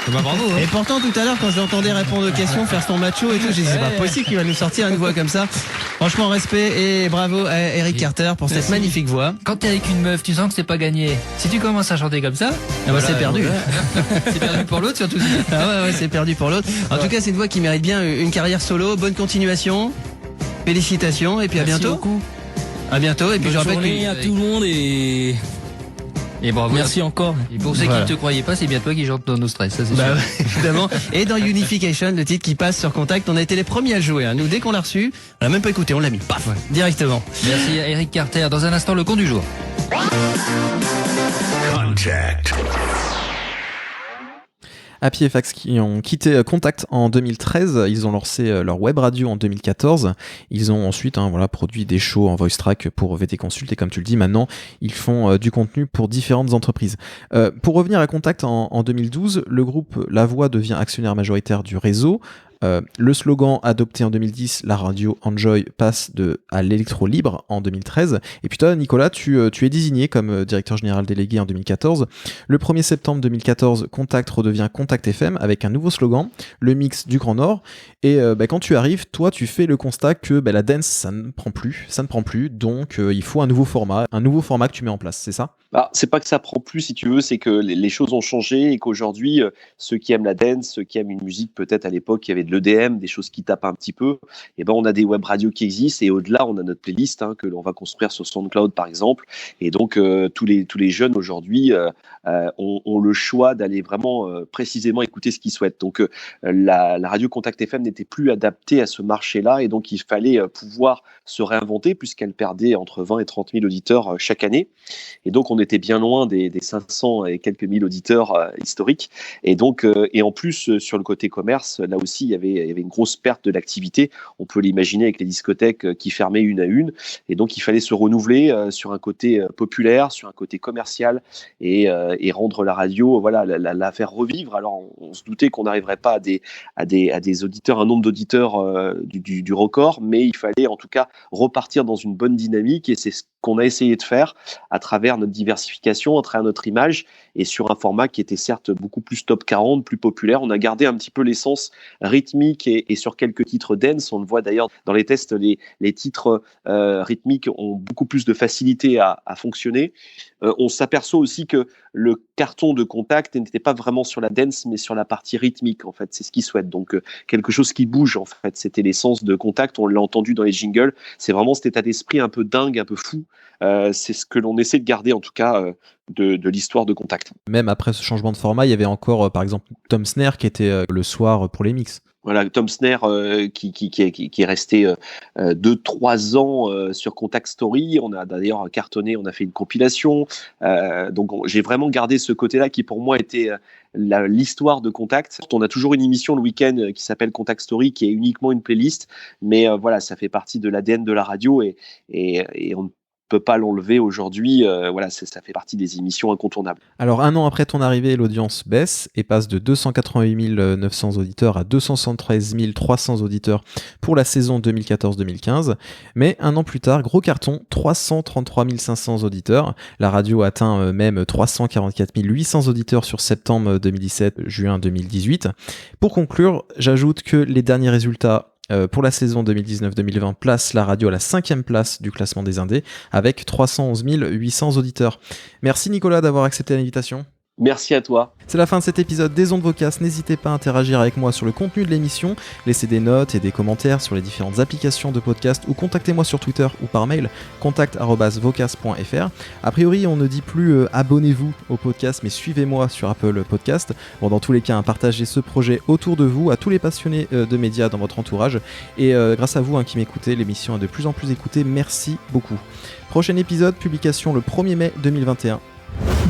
Bah bravo, hein. Et pourtant tout à l'heure quand je l'entendais répondre aux questions, faire son macho et tout, j'ai dit c'est pas possible qu'il va nous sortir une voix comme ça. Franchement respect et bravo à Eric Carter pour cette magnifique voix. Quand t'es avec une meuf, tu sens que c'est pas gagné. Si tu commences à chanter comme ça, c'est perdu. C'est perdu pour l'autre surtout. Ah ouais, c'est perdu pour l'autre. En tout cas, c'est une voix qui mérite bien une carrière solo. Bonne continuation. Félicitations et puis Merci à bientôt. Beaucoup. À bientôt et puis je rappelle à tout le monde et bravo. Merci encore. Et pour ceux qui ne te croyaient pas, c'est bien toi qui chante dans nos stress, ça c'est sûr. Ouais, évidemment. Et dans Unification, le titre qui passe sur Contact, on a été les premiers à le jouer. Nous, dès qu'on l'a reçu, on l'a même pas écouté, on l'a mis, paf, directement. Merci à Eric Carter. Dans un instant, le compte du jour. Contact. Happy et Fax qui ont quitté Contact en 2013, ils ont lancé leur web radio en 2014, ils ont ensuite produit des shows en voice track pour VT Consult et comme tu le dis maintenant ils font du contenu pour différentes entreprises. Pour revenir à Contact en 2012, le groupe La Voix devient actionnaire majoritaire du réseau. Le slogan adopté en 2010, la radio Enjoy, passe à l'électro libre en 2013. Et puis toi, Nicolas, tu es désigné comme directeur général délégué en 2014. Le 1er septembre 2014, Contact redevient Contact FM avec un nouveau slogan, le mix du Grand Nord. Et quand tu arrives, toi, tu fais le constat que la dance, ça ne prend plus. Donc, il faut un nouveau format que tu mets en place, c'est ça ? C'est pas que ça prend plus, si tu veux, c'est que les choses ont changé et qu'aujourd'hui, ceux qui aiment la dance, ceux qui aiment une musique, peut-être à l'époque, il y avait de l'EDM, des choses qui tapent un petit peu, et on a des web radios qui existent et au-delà, on a notre playlist que l'on va construire sur SoundCloud, par exemple. Et donc, tous les jeunes aujourd'hui ont le choix d'aller vraiment précisément écouter ce qu'ils souhaitent. Donc, la radio Contact FM n'était plus adaptée à ce marché-là et donc il fallait pouvoir se réinventer puisqu'elle perdait entre 20 et 30 000 auditeurs chaque année. Et donc, on était bien loin des 500 et quelques mille auditeurs historiques. Et donc, et en plus, sur le côté commerce, là aussi, il y avait une grosse perte de l'activité. On peut l'imaginer avec les discothèques qui fermaient une à une. Et donc, il fallait se renouveler sur un côté populaire, sur un côté commercial et rendre la radio, la faire revivre. Alors, on se doutait qu'on n'arriverait pas à des auditeurs, un nombre d'auditeurs du record, mais il fallait en tout cas repartir dans une bonne dynamique et c'est ce qu'on a essayé de faire à travers notre diversification, à travers notre image et sur un format qui était certes beaucoup plus top 40, plus populaire. On a gardé un petit peu l'essence rythmique et sur quelques titres dance. On le voit d'ailleurs dans les tests, les titres rythmiques ont beaucoup plus de facilité à fonctionner. On s'aperçoit aussi que le carton de Contact n'était pas vraiment sur la dance, mais sur la partie rythmique, en fait. C'est ce qu'ils souhaitent. Donc, quelque chose qui bouge, en fait. C'était l'essence de Contact. On l'a entendu dans les jingles. C'est vraiment cet état d'esprit un peu dingue, un peu fou. C'est ce que l'on essaie de garder, en tout cas, de l'histoire de Contact. Même après ce changement de format, il y avait encore, par exemple, Tom Sner qui était le soir pour les mix. Voilà, Tom Sner qui est resté 2-3 ans sur Contact Story. On a d'ailleurs cartonné, on a fait une compilation. Donc j'ai vraiment gardé ce côté-là qui pour moi était l'histoire de Contact. On a toujours une émission le week-end qui s'appelle Contact Story, qui est uniquement une playlist. Mais voilà, ça fait partie de l'ADN de la radio et on ne peut pas l'enlever aujourd'hui. Voilà, ça fait partie des émissions incontournables. Alors 1 an après ton arrivée, l'audience baisse et passe de 288 900 auditeurs à 273 300 auditeurs pour la saison 2014-2015. Mais 1 an plus tard, gros carton, 333 500 auditeurs. La radio atteint même 344 800 auditeurs sur septembre 2017-juin 2018. Pour conclure, j'ajoute que les derniers résultats pour la saison 2019-2020 place la radio à la 5e place du classement des indés avec 311 800 auditeurs. Merci Nicolas d'avoir accepté l'invitation. Merci à toi. C'est la fin de cet épisode des Ondes Vocas. N'hésitez pas à interagir avec moi sur le contenu de l'émission, laissez des notes et des commentaires sur les différentes applications de podcast ou contactez-moi sur Twitter ou par mail contact@vocas.fr. A priori, on ne dit plus abonnez-vous au podcast, mais suivez-moi sur Apple Podcast. Bon, dans tous les cas, partagez ce projet autour de vous, à tous les passionnés de médias dans votre entourage. Et grâce à vous qui m'écoutez, l'émission est de plus en plus écoutée. Merci beaucoup. Prochain épisode, publication le 1er mai 2021.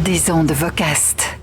Des Ondes Vocast.